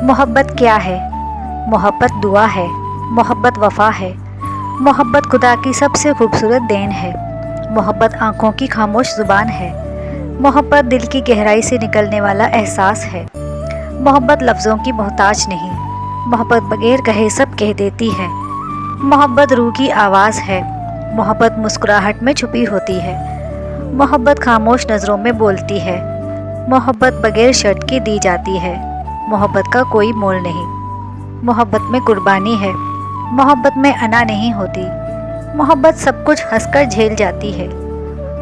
मोहब्बत क्या है? मोहब्बत दुआ है, मोहब्बत वफा है, मोहब्बत खुदा की सबसे खूबसूरत देन है, मोहब्बत आँखों की खामोश ज़ुबान है, मोहब्बत दिल की गहराई से निकलने वाला एहसास है, मोहब्बत लफ्ज़ों की मोहताज नहीं, मोहब्बत बगैर कहे सब कह देती है, मोहब्बत रूह की आवाज़ है, मोहब्बत मुस्कुराहट में छुपी होती है, मोहब्बत खामोश नज़रों में बोलती है, मोहब्बत बगैर शर्त के दी जाती है, मोहब्बत का कोई मोल नहीं, मोहब्बत में कुर्बानी है, मोहब्बत में अना नहीं होती, मोहब्बत सब कुछ हंसकर झेल जाती है,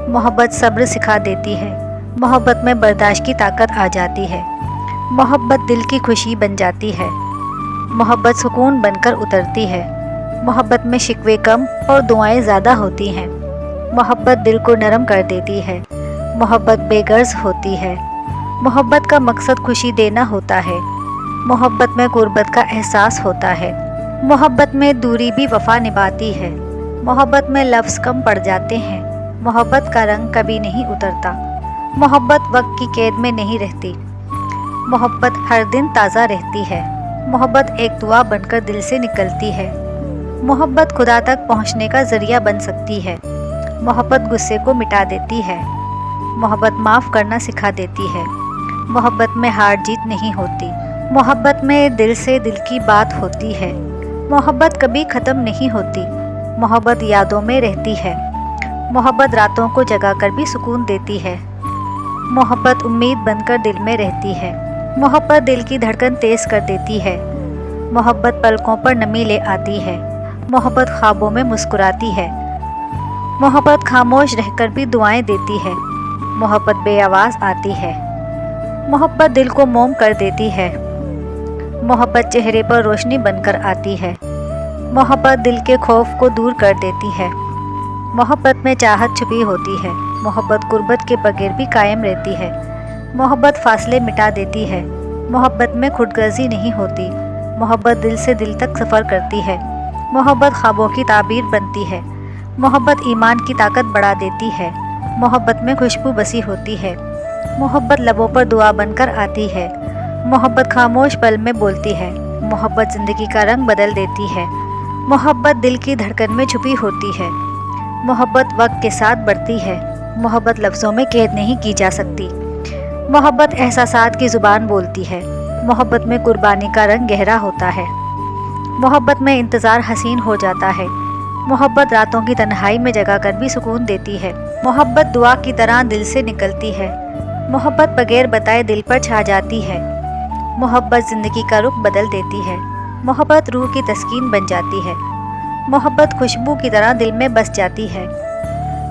मोहब्बत सब्र सिखा देती है, मोहब्बत में बर्दाश्त की ताकत आ जाती है, मोहब्बत दिल की खुशी बन जाती है, मोहब्बत सुकून बनकर उतरती है, मोहब्बत में शिकवे कम और दुआएं ज़्यादा होती हैं, मोहब्बत दिल को नरम कर देती है, मोहब्बत बेगर्ज होती है, मोहब्बत का मकसद खुशी देना होता है, मोहब्बत में गुर्बत का एहसास होता है, मोहब्बत में दूरी भी वफा निभाती है, मोहब्बत में लफ्ज़ कम पड़ जाते हैं, मोहब्बत का रंग कभी नहीं उतरता, मोहब्बत वक्त की कैद में नहीं रहती, मोहब्बत हर दिन ताज़ा रहती है, मोहब्बत एक दुआ बनकर दिल से निकलती है, मोहब्बत खुदा तक पहुंचने का ज़रिया बन सकती है, मोहब्बत गुस्से को मिटा देती है, मोहब्बत माफ़ करना सिखा देती है, मोहब्बत में हार जीत नहीं होती, मोहब्बत में दिल से दिल की बात होती है, मोहब्बत कभी ख़त्म नहीं होती, मोहब्बत यादों में रहती है, मोहब्बत रातों को जगा कर भी सुकून देती है, मोहब्बत उम्मीद बनकर दिल में रहती है, मोहब्बत दिल की धड़कन तेज़ कर देती है, मोहब्बत पलकों पर नमी ले आती है, मोहब्बत ख्वाबों में मुस्कुराती है, मोहब्बत खामोश रहकर भी दुआएं देती है, मोहब्बत बेआवाज़ आती है, मोहब्बत दिल को मोम कर देती है, मोहब्बत चेहरे पर रोशनी बनकर आती है, मोहब्बत दिल के खौफ को दूर कर देती है, मोहब्बत में चाहत छुपी होती है, मोहब्बत गुर्बत के बगैर भी कायम रहती है, मोहब्बत फासले मिटा देती है, मोहब्बत में खुदगर्जी नहीं होती, मोहब्बत दिल से दिल तक सफ़र करती है, मोहब्बत ख्वाबों की ताबीर बनती है, मोहब्बत ईमान की ताकत बढ़ा देती है, मोहब्बत में खुशबू बसी होती है, मोहब्बत लबों पर दुआ बनकर आती है, मोहब्बत खामोश पल में बोलती है, मोहब्बत ज़िंदगी का रंग बदल देती है, मोहब्बत दिल की धड़कन में छुपी होती है, मोहब्बत वक्त के साथ बढ़ती है, मोहब्बत लफ्ज़ों में कैद नहीं की जा सकती, मोहब्बत एहसासात की ज़ुबान बोलती है, मोहब्बत में कुर्बानी का रंग गहरा होता है, मोहब्बत में इंतज़ार हसीन हो जाता है, मोहब्बत रातों की तन्हाई में जगा कर भी सुकून देती है, मोहब्बत दुआ की तरह दिल से निकलती है, मोहब्बत बगैर बताए दिल पर छा जाती है, मोहब्बत ज़िंदगी का रुख बदल देती है, मोहब्बत रूह की तस्कीन बन जाती है, मोहब्बत खुशबू की तरह दिल में बस जाती है,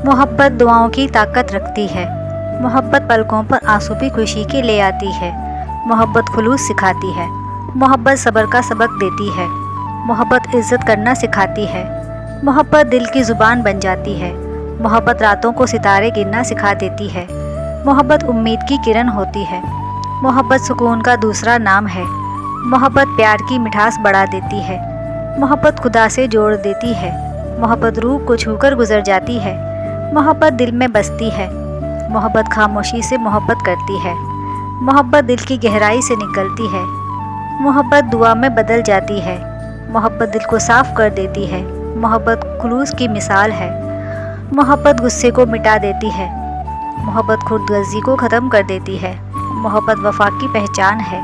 मोहब्बत दुआओं की ताकत रखती है, मोहब्बत पलकों पर आंसू भी खुशी के ले आती है, मोहब्बत खुलूस सिखाती है, मोहब्बत सब्र का सबक देती है, मोहब्बत इज़्ज़त करना सिखाती है, मोहब्बत दिल की ज़ुबान बन जाती है, मोहब्बत रातों को सितारे गिनना सिखा देती है, मोहब्बत उम्मीद की किरण होती है, मोहब्बत सुकून का दूसरा नाम है, मोहब्बत प्यार की मिठास बढ़ा देती है, मोहब्बत खुदा से जोड़ देती है, मोहब्बत रूह को छूकर गुजर जाती है, मोहब्बत दिल में बसती है, मोहब्बत खामोशी से मोहब्बत करती है, मोहब्बत दिल की गहराई से निकलती है, मोहब्बत दुआ में बदल जाती है, मोहब्बत दिल को साफ़ कर देती है, मोहब्बत खुलूस की मिसाल है, मोहब्बत गुस्से को मिटा देती है, मोहब्बत खुदगर्जी को ख़त्म कर देती है, मोहब्बत वफा की पहचान है,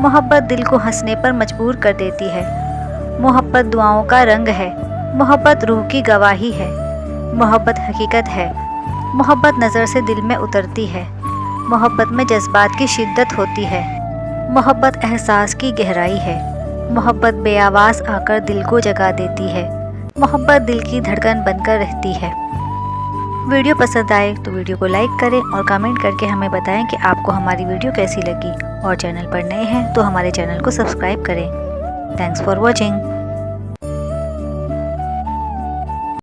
मोहब्बत दिल को हंसने पर मजबूर कर देती है, मोहब्बत दुआओं का रंग है, मोहब्बत रूह की गवाही है, मोहब्बत हकीकत है, मोहब्बत नज़र से दिल में उतरती है, मोहब्बत में जज्बात की शिद्दत होती है, मोहब्बत एहसास की गहराई है, मोहब्बत बेआवाज़ आकर दिल को जगा देती है, मोहब्बत दिल की धड़कन बनकर रहती है। वीडियो पसंद आए तो वीडियो को लाइक करें और कमेंट करके हमें बताएं कि आपको हमारी वीडियो कैसी लगी, और चैनल पर नए हैं तो हमारे चैनल को सब्सक्राइब करें। Thanks for watching.